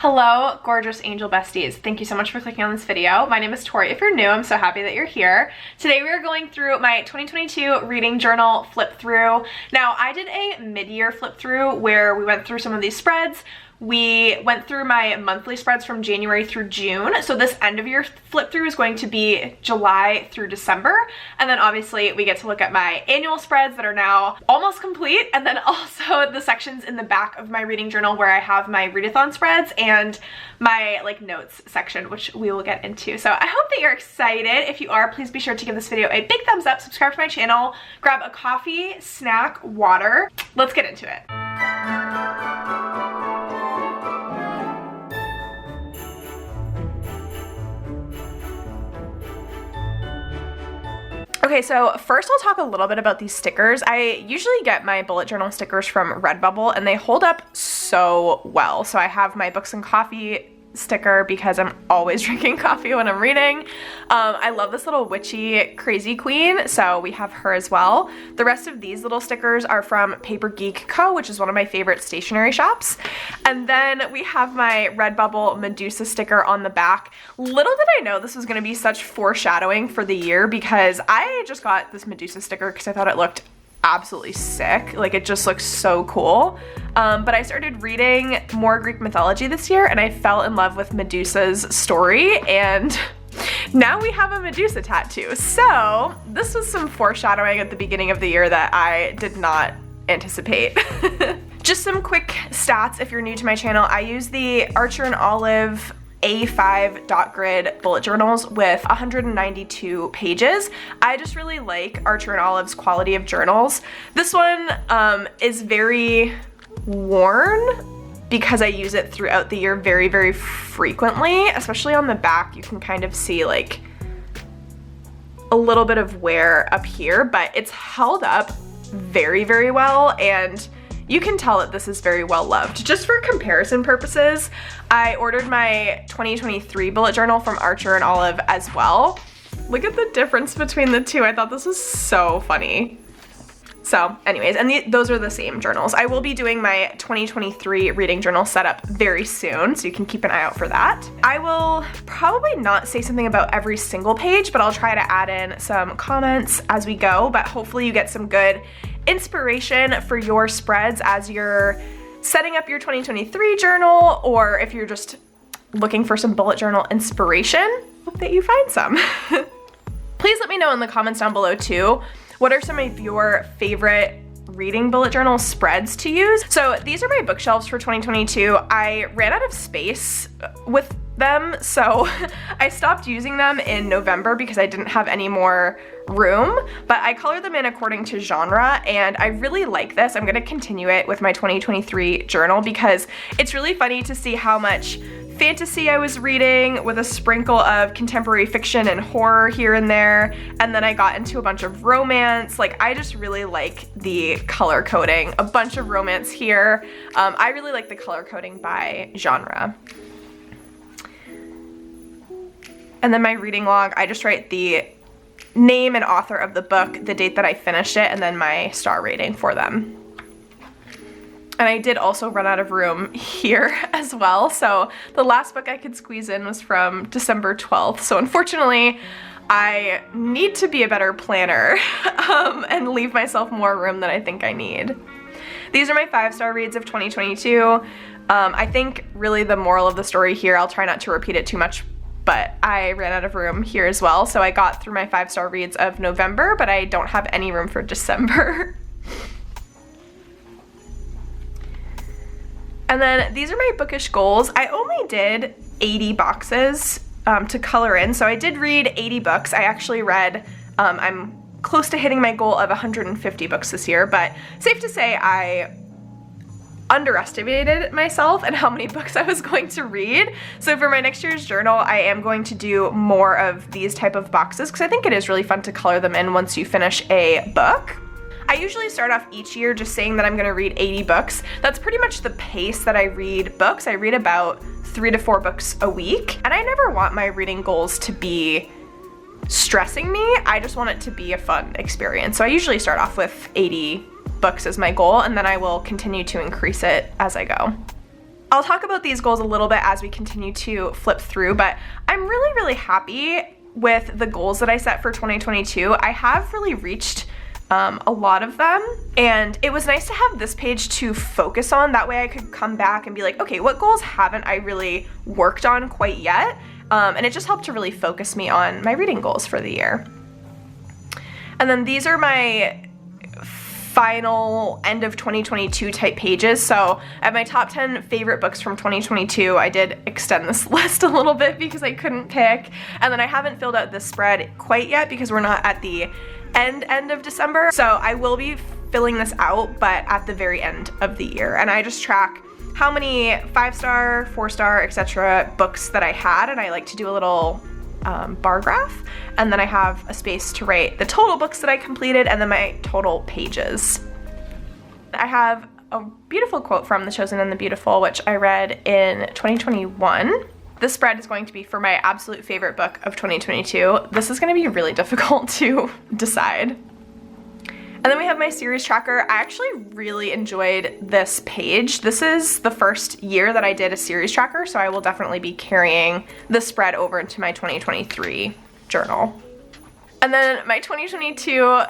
Hello, gorgeous angel besties. Thank you so much for clicking on this video. My name is Tori. If you're new, I'm so happy that you're here. Today we are going through my 2022 reading journal flip through. Now, I did a mid-year flip through where we went through some of these spreads. We went through my monthly spreads from January through June. So this end of year flip through is going to be July through December. And then obviously we get to look at my annual spreads that are now almost complete. And then also the sections in the back of my reading journal where I have my readathon spreads and my notes section, which we will get into. So I hope that you're excited. If you are, please be sure to give this video a big thumbs up, subscribe to my channel, grab a coffee, snack, water. Let's get into it. Okay, so first I'll talk a little bit about these stickers. I usually get my bullet journal stickers from Redbubble and they hold up so well. So I have my books and coffee sticker because I'm always drinking coffee when I'm reading. I love this little witchy crazy queen, so we have her as well. The rest of these little stickers are from Paper Geek Co., which is one of my favorite stationery shops. And then we have my Redbubble Medusa sticker on the back. Little did I know this was going to be such foreshadowing for the year because I just got this Medusa sticker because I thought it looked absolutely sick. Like, it just looks so cool. But I started reading more Greek mythology this year and I fell in love with Medusa's story, and now we have a Medusa tattoo. So this was some foreshadowing at the beginning of the year that I did not anticipate. Just some quick stats if you're new to my channel. I use the Archer and Olive A5 dot grid bullet journals with 192 pages. I just really like Archer and Olive's quality of journals. This one is very worn because I use it throughout the year very, very frequently, especially on the back. You can kind of see like a little bit of wear up here, but it's held up very, very well, and you can tell that this is very well loved. Just for comparison purposes, I ordered my 2023 bullet journal from Archer and Olive as well. Look at the difference between the two. I thought this was so funny. So anyways, and those are the same journals. I will be doing my 2023 reading journal setup very soon, so you can keep an eye out for that. I will probably not say something about every single page, but I'll try to add in some comments as we go, but hopefully you get some good inspiration for your spreads as you're setting up your 2023 journal, or if you're just looking for some bullet journal inspiration. Hope that you find some. Please let me know in the comments down below too, what are some of your favorite reading bullet journal spreads to use? So these are my bookshelves for 2022. I ran out of space with them, so I stopped using them in November because I didn't have any more room, but I colored them in according to genre, and I really like this. I'm gonna continue it with my 2023 journal because it's really funny to see how much fantasy I was reading with a sprinkle of contemporary fiction and horror here and there, and then I got into a bunch of romance. Like, I just really like the color coding. A bunch of romance here. I really like the color coding by genre. And then my reading log, I just write the name and author of the book, the date that I finished it, and then my star rating for them. And I did also run out of room here as well. So the last book I could squeeze in was from December 12th. So unfortunately, I need to be a better planner and leave myself more room than I think I need. These are my 5-star reads of 2022. I think really the moral of the story here, I'll try not to repeat it too much, but I ran out of room here as well. So I got through my 5-star reads of November, but I don't have any room for December. And then these are my bookish goals. I only did 80 boxes to color in. So I did read 80 books. I actually read, I'm close to hitting my goal of 150 books this year, but safe to say I underestimated myself and how many books I was going to read. So for my next year's journal, I am going to do more of these type of boxes because I think it is really fun to color them in once you finish a book. I usually start off each year just saying that I'm gonna read 80 books. That's pretty much the pace that I read books. I read about 3 to 4 books a week, and I never want my reading goals to be stressing me. I just want it to be a fun experience. So I usually start off with 80 books as my goal, and then I will continue to increase it as I go. I'll talk about these goals a little bit as we continue to flip through, but I'm really, really happy with the goals that I set for 2022. I have really reached a lot of them, and it was nice to have this page to focus on. That way I could come back and be like, okay, what goals haven't I really worked on quite yet? And it just helped to really focus me on my reading goals for the year. And then these are my final end of 2022 type pages. So I have my top 10 favorite books from 2022. I did extend this list a little bit because I couldn't pick. And then I haven't filled out this spread quite yet because we're not at the end of December. So I will be filling this out, but at the very end of the year. And I just track how many 5-star, 4-star, etc. books that I had, and I like to do a little bar graph, and then I have a space to write the total books that I completed and then my total pages. I have a beautiful quote from The Chosen and the Beautiful, which I read in 2021. This spread is going to be for my absolute favorite book of 2022. This is going to be really difficult to decide. And then we have my series tracker. I actually really enjoyed this page. This is the first year that I did a series tracker, so I will definitely be carrying this spread over into my 2023 journal. And then my 2022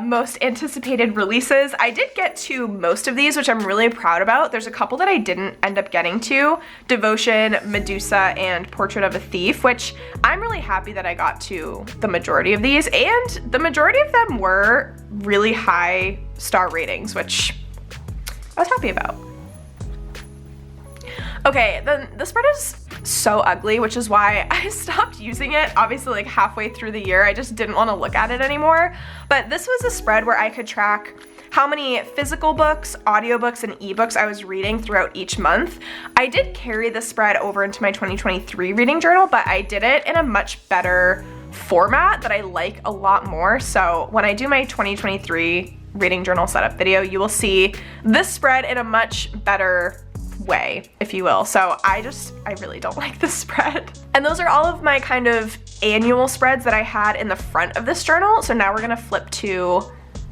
most anticipated releases. I did get to most of these, which I'm really proud about. There's a couple that I didn't end up getting to. Devotion, Medusa, and Portrait of a Thief, which I'm really happy that I got to the majority of these, and the majority of them were really high star ratings, which I was happy about. Okay, then the spread is so ugly, which is why I stopped using it, obviously like halfway through the year. I just didn't want to look at it anymore. But this was a spread where I could track how many physical books, audiobooks, and ebooks I was reading throughout each month. I did carry the spread over into my 2023 reading journal, but I did it in a much better format that I like a lot more. So when I do my 2023 reading journal setup video, you will see this spread in a much better way, if you will. So I really don't like this spread. And those are all of my kind of annual spreads that I had in the front of this journal. So now we're gonna flip to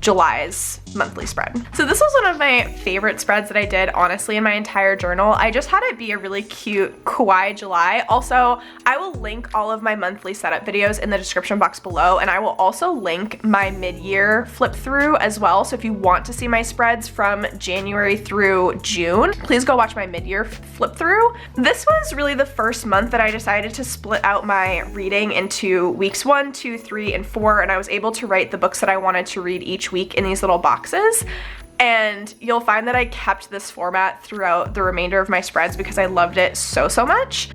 July's monthly spread. So this was one of my favorite spreads that I did, honestly, in my entire journal. I just had it be a really cute kawaii July. Also, I will link all of my monthly setup videos in the description box below, and I will also link my mid-year flip through as well. So if you want to see my spreads from January through June, please go watch my mid-year flip through. This was really the first month that I decided to split out my reading into weeks 1, 2, 3, and 4, and I was able to write the books that I wanted to read each week in these little boxes. And you'll find that I kept this format throughout the remainder of my spreads because I loved it so much.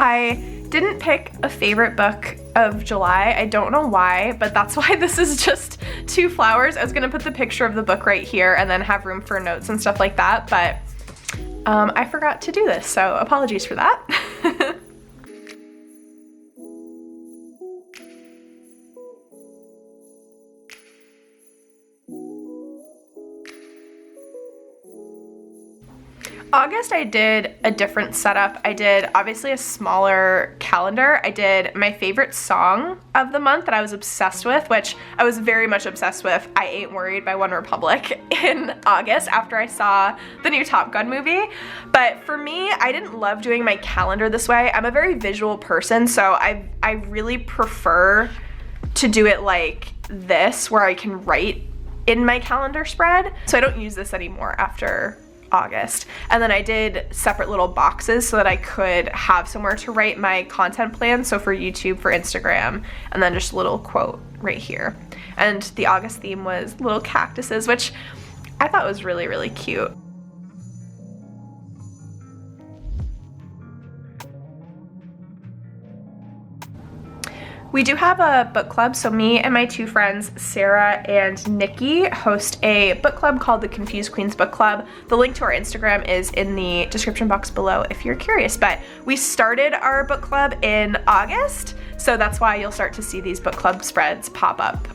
I didn't pick a favorite book of July. I don't know why, but that's why this is just 2 flowers. I was gonna put the picture of the book right here and then have room for notes and stuff like that, but I forgot to do this, so apologies for that. August, I did a different setup. I did obviously a smaller calendar. I did my favorite song of the month that I was obsessed with, which I was very much obsessed with, I Ain't Worried by One Republic, in August after I saw the new Top Gun movie. But for me, I didn't love doing my calendar this way. I'm a very visual person, so I really prefer to do it like this, where I can write in my calendar spread. So I don't use this anymore after August. And then I did separate little boxes so that I could have somewhere to write my content plan. So for YouTube, for Instagram, and then just a little quote right here. And the August theme was little cactuses, which I thought was really, really cute. We do have a book club, so me and my 2 friends, Sarah and Nikki, host a book club called the Confused Queens Bookclub. The link to our Instagram is in the description box below if you're curious, but we started our book club in August, so that's why you'll start to see these book club spreads pop up,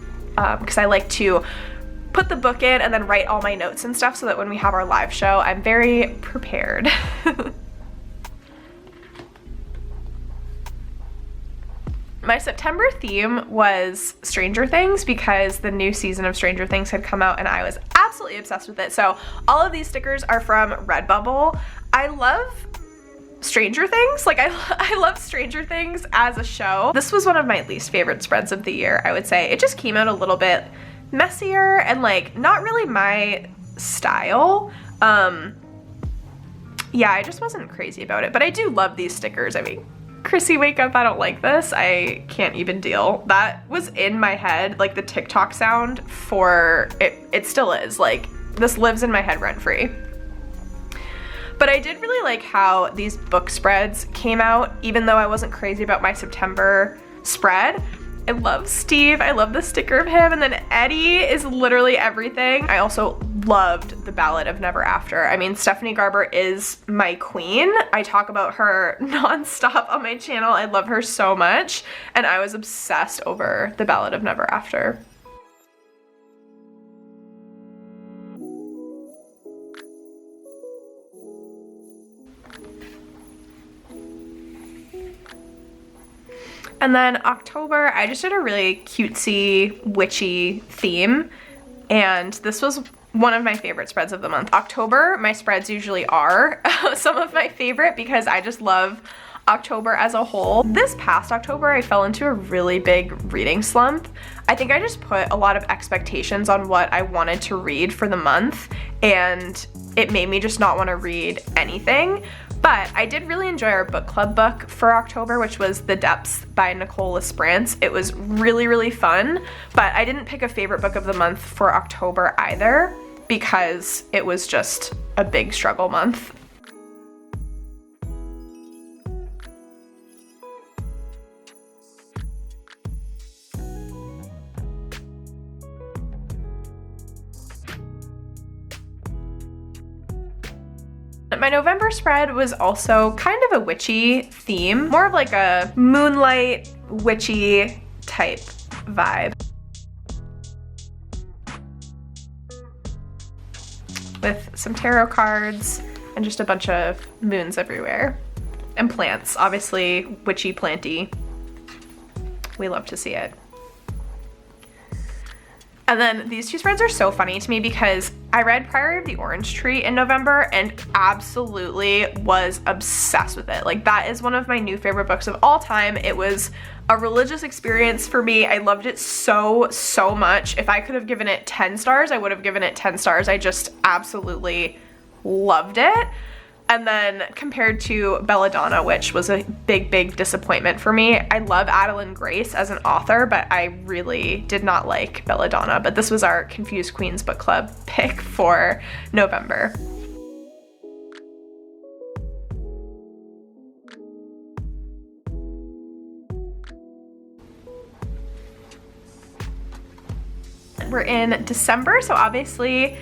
because I like to put the book in and then write all my notes and stuff so that when we have our live show, I'm very prepared. My September theme was Stranger Things because the new season of Stranger Things had come out and I was absolutely obsessed with it. So all of these stickers are from Redbubble. I love Stranger Things. Like I love Stranger Things as a show. This was one of my least favorite spreads of the year, I would say. It just came out a little bit messier and like not really my style. Yeah, I just wasn't crazy about it, but I do love these stickers. I mean, Chrissy, wake up, I don't like this. I can't even deal. That was in my head, like the TikTok sound for it. It still is. Like, this lives in my head rent free. But I did really like how these book spreads came out, even though I wasn't crazy about my September spread. I love Steve. I love the sticker of him. And then Eddie is literally everything. I also loved the Ballad of Never After. I mean, Stephanie Garber is my queen. I talk about her nonstop on my channel. I love her so much. And I was obsessed over the Ballad of Never After. And then October, I just did a really cutesy, witchy theme, and this was one of my favorite spreads of the month. October, my spreads usually are some of my favorite because I just love October as a whole. This past October, I fell into a really big reading slump. I think I just put a lot of expectations on what I wanted to read for the month, and it made me just not want to read anything. But I did really enjoy our book club book for October, which was The Depths by Nicole L'esperance. It was really, really fun, but I didn't pick a favorite book of the month for October either because it was just a big struggle month. My November spread was also kind of a witchy theme, more of like a moonlight witchy type vibe. With some tarot cards and just a bunch of moons everywhere. And plants, obviously witchy planty. We love to see it. And then these two spreads are so funny to me because I read Priory of the Orange Tree in November and absolutely was obsessed with it. Like, that is one of my new favorite books of all time. It was a religious experience for me. I loved it so, so much. If I could have given it 10 stars, I would have given it 10 stars. I just absolutely loved it. And then compared to Belladonna, which was a big, big disappointment for me. I love Adeline Grace as an author, but I really did not like Belladonna. But this was our Confused Queens Book Club pick for November. We're in December, so obviously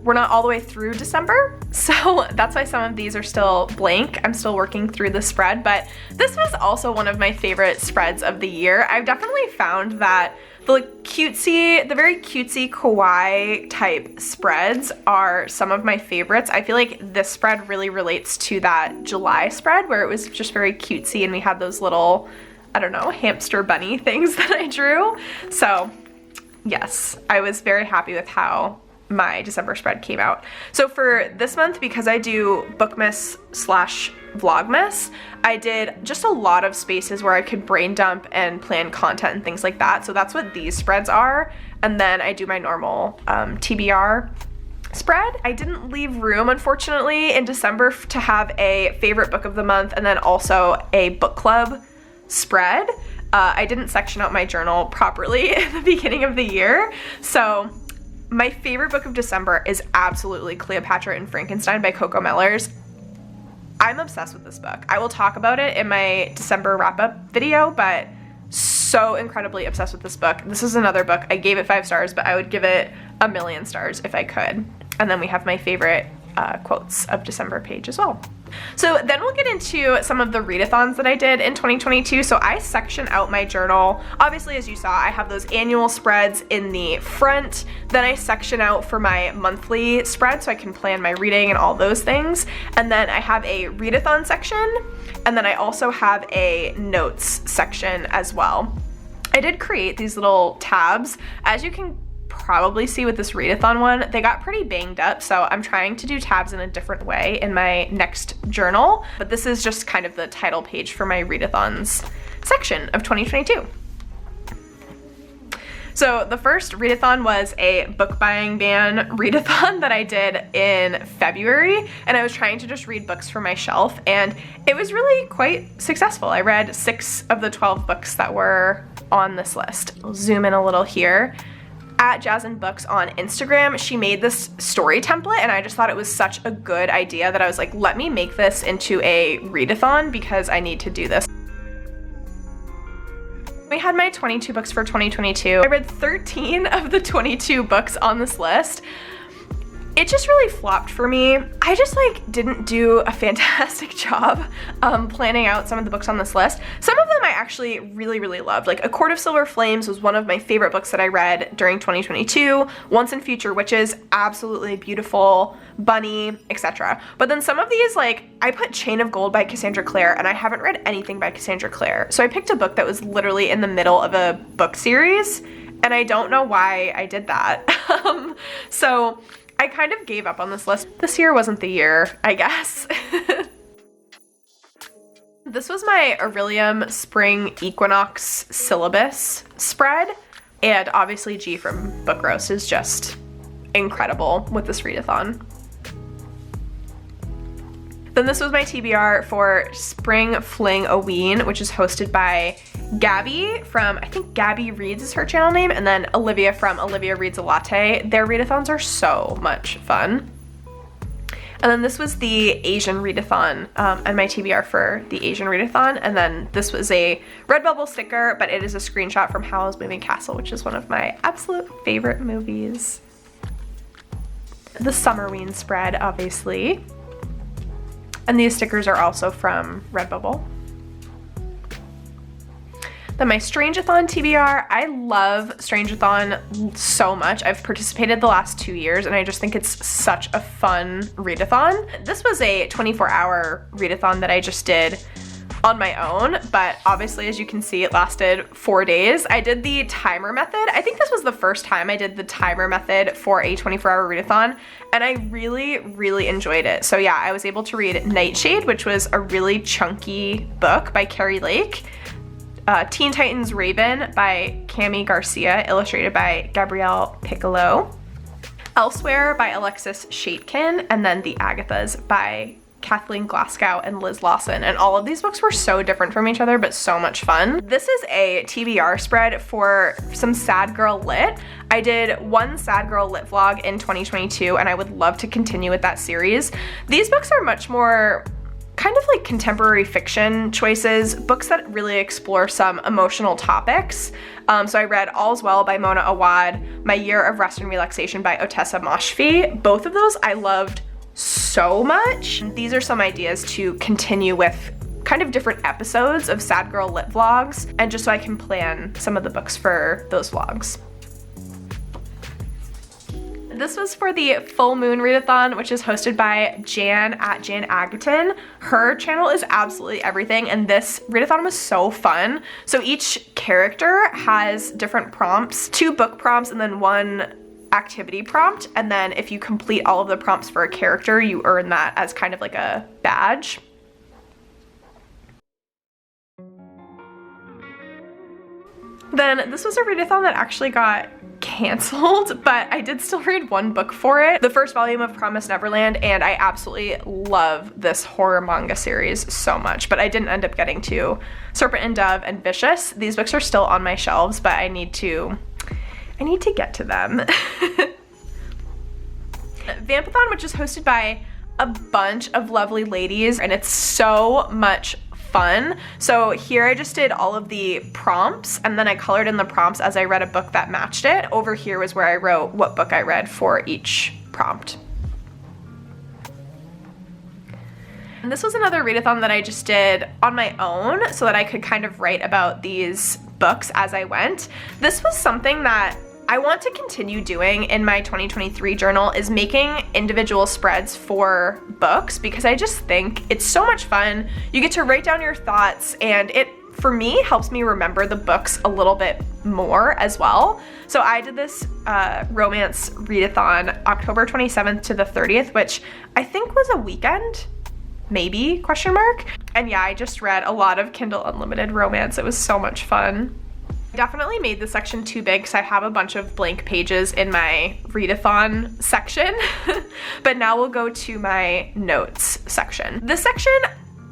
we're not all the way through December, so that's why some of these are still blank. I'm still working through the spread, but this was also one of my favorite spreads of the year. I've definitely found that the very cutesy kawaii type spreads are some of my favorites. I feel like this spread really relates to that July spread where it was just very cutesy and we had those little, I don't know, hamster bunny things that I drew. So yes, I was very happy with how my December spread came out. So for this month, because I do Bookmas / Vlogmas, I did just a lot of spaces where I could brain dump and plan content and things like that. So that's what these spreads are. And then I do my normal TBR spread. I didn't leave room, unfortunately, in December to have a favorite book of the month and then also a book club spread. I didn't section out my journal properly at the beginning of the year. So my favorite book of December is absolutely Cleopatra and Frankenstein by Coco Mellors. I'm obsessed with this book. I will talk about it in my December wrap-up video, but so incredibly obsessed with this book. This is another book. I gave it 5 stars, but I would give it 1,000,000 stars if I could. And then we have my favorite quotes of December page as well. So then we'll get into some of the readathons that I did in 2022. So I section out my journal. Obviously, as you saw, I have those annual spreads in the front. Then I section out for my monthly spread so I can plan my reading and all those things. And then I have a readathon section. And then I also have a notes section as well. I did create these little tabs. As you can probably see with this readathon one, they got pretty banged up, so I'm trying to do tabs in a different way in my next journal, but this is just kind of the title page for my readathons section of 2022. So the first readathon was a book buying ban readathon that I did in February, and I was trying to just read books from my shelf, and it was really quite successful. I read 6 of the 12 books that were on this list. I'll zoom in a little here. At Jasmine Books on Instagram, she made this story template, and I just thought it was such a good idea that I was like, let me make this into a readathon because I need to do this. We had my 22 books for 2022. I read 13 of the 22 books on this list. It just really flopped for me. I just didn't do a fantastic job planning out some of the books on this list. Some of them I actually really loved. Like A Court of Silver Flames was one of my favorite books that I read during 2022. Once and Future Witches, absolutely beautiful. Bunny, etc. But then some of these, I put Chain of Gold by Cassandra Clare, and I haven't read anything by Cassandra Clare. So I picked a book that was literally in the middle of a book series, and I don't know why I did that. So I kind of gave up on this list. This year wasn't the year, I guess. This was my Aurelium Spring Equinox syllabus spread, and obviously G from Book Roast is just incredible with this readathon. Then this was my TBR for Spring Fling a Ween, which is hosted by Gabby from, I think Gabby Reads is her channel name, and then Olivia from Olivia Reads a Latte. Their readathons are so much fun. And then this was the Asian readathon, and my TBR for the Asian readathon. And then this was a Redbubble sticker, but it is a screenshot from Howl's Moving Castle, which is one of my absolute favorite movies. The Summerween spread, obviously. And these stickers are also from Redbubble. Then my Strangeathon TBR. I love Strangeathon so much. I've participated the last 2 years, and I just think it's such a fun readathon. This was a 24-hour readathon that I just did on my own, but obviously, as you can see, it lasted 4 days. I did the timer method. I think this was the first time I did the timer method for a 24-hour readathon, and I really enjoyed it. So yeah, I was able to read Nightshade, which was a really chunky book by Carrie Lake, Teen Titans Raven by Cami Garcia, illustrated by Gabrielle Piccolo, Elsewhere by Alexis Shaitkin, and then The Agathas by Kathleen Glasgow and Liz Lawson. And all of these books were so different from each other, but so much fun. This is a TBR spread for some Sad Girl Lit. I did one Sad Girl Lit vlog in 2022, and I would love to continue with that series. These books are much more kind of like contemporary fiction choices, books that really explore some emotional topics. So I read All's Well by Mona Awad, My Year of Rest and Relaxation by Otessa Moshfi. Both of those I loved so much. These are some ideas to continue with kind of different episodes of Sad Girl Lit vlogs, and just so I can plan some of the books for those vlogs. This was for the Full Moon Readathon, which is hosted by Jan at Jan Agaton. Her channel is absolutely everything, and this readathon was so fun. So each character has different prompts, 2 book prompts and then 1 activity prompt, and then if you complete all of the prompts for a character, you earn that as kind of like a badge. Then this was a readathon that actually got canceled, but I did still read 1 book for it, the first volume of Promised Neverland, and I absolutely love this horror manga series so much, but I didn't end up getting to Serpent and Dove and Vicious. These books are still on my shelves, but I need to get to them. Vampathon, which is hosted by a bunch of lovely ladies, and it's so much fun. So here I just did all of the prompts, and then I colored in the prompts as I read a book that matched it. Over here was where I wrote what book I read for each prompt. And this was another readathon that I just did on my own so that I could kind of write about these books as I went. This was something that I want to continue doing in my 2023 journal, is making individual spreads for books, because I just think it's so much fun. You get to write down your thoughts, and it, for me, helps me remember the books a little bit more as well. So I did this romance readathon October 27th to the 30th, which I think was a weekend, maybe, question mark. And yeah, I just read a lot of Kindle Unlimited romance. It was so much fun. I definitely made this section too big because I have a bunch of blank pages in my readathon section. But now we'll go to my notes section. This section,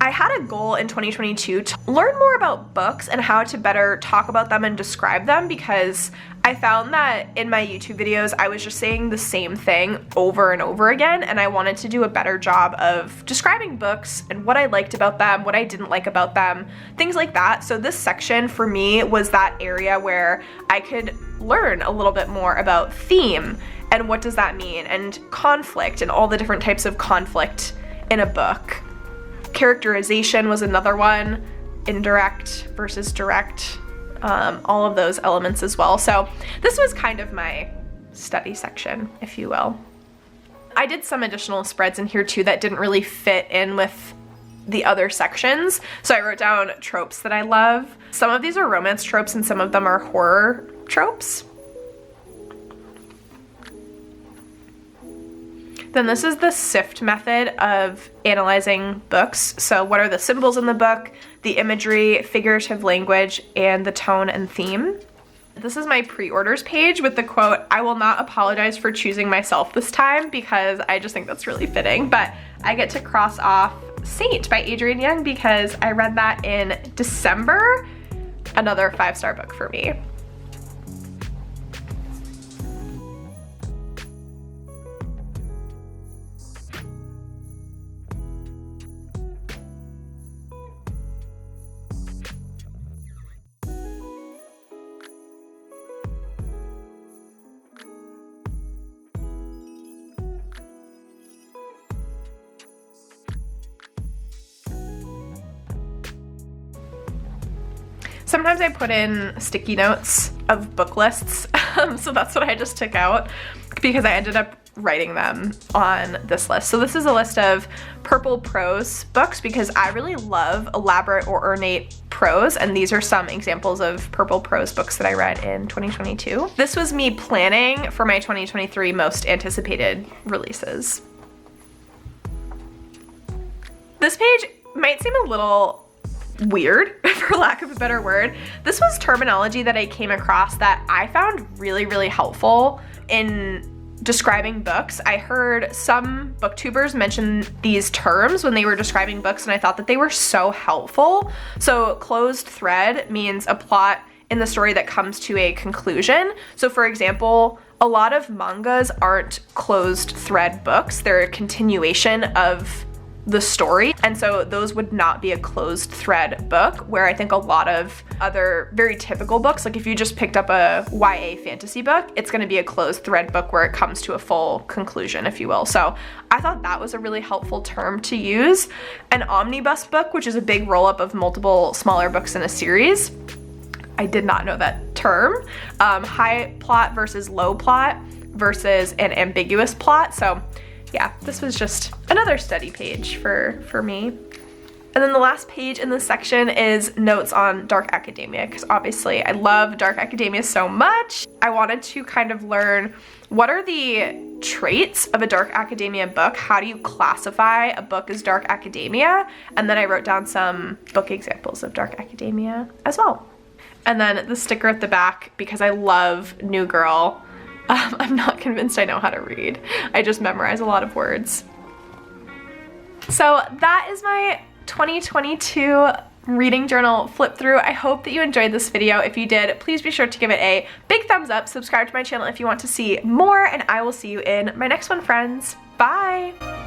I had a goal in 2022 to learn more about books and how to better talk about them and describe them, because I found that in my YouTube videos, I was just saying the same thing over and over again, and I wanted to do a better job of describing books and what I liked about them, what I didn't like about them, things like that. So this section for me was that area where I could learn a little bit more about theme and what does that mean, and conflict and all the different types of conflict in a book. Characterization was another one, indirect versus direct, all of those elements as well. So this was kind of my study section, if you will. I did some additional spreads in here too that didn't really fit in with the other sections. So I wrote down tropes that I love. Some of these are romance tropes and some of them are horror tropes. Then this is the SIFT method of analyzing books. So what are the symbols in the book, the imagery, figurative language, and the tone and theme. This is my pre-orders page with the quote, "I will not apologize for choosing myself this time," because I just think that's really fitting. But I get to cross off Saint by Adrienne Young because I read that in December. Another 5-star book for me. Sometimes I put in sticky notes of book lists, so that's what I just took out because I ended up writing them on this list. So this is a list of purple prose books because I really love elaborate or ornate prose, and these are some examples of purple prose books that I read in 2022. This was me planning for my 2023 most anticipated releases. This page might seem a little weird, for lack of a better word. This was terminology that I came across that I found really, really helpful in describing books. I heard some booktubers mention these terms when they were describing books, and I thought that they were so helpful. So closed thread means a plot in the story that comes to a conclusion. So for example, a lot of mangas aren't closed thread books. They're a continuation of the story, and so those would not be a closed thread book, where I think a lot of other very typical books, like if you just picked up a YA fantasy book, it's going to be a closed thread book where it comes to a full conclusion, if you will. So I thought that was a really helpful term to use. An omnibus book, which is a big roll-up of multiple smaller books in a series. I did not know that term. High plot versus low plot versus an ambiguous plot. So yeah, this was just another study page for me. And then the last page in this section is notes on dark academia, because obviously I love dark academia so much. I wanted to kind of learn what are the traits of a dark academia book? How do you classify a book as dark academia? And then I wrote down some book examples of dark academia as well. And then the sticker at the back, because I love New Girl. I'm not convinced I know how to read. I just memorize a lot of words. So that is my 2022 reading journal flip through. I hope that you enjoyed this video. If you did, please be sure to give it a big thumbs up, subscribe to my channel if you want to see more, and I will see you in my next one, friends. Bye!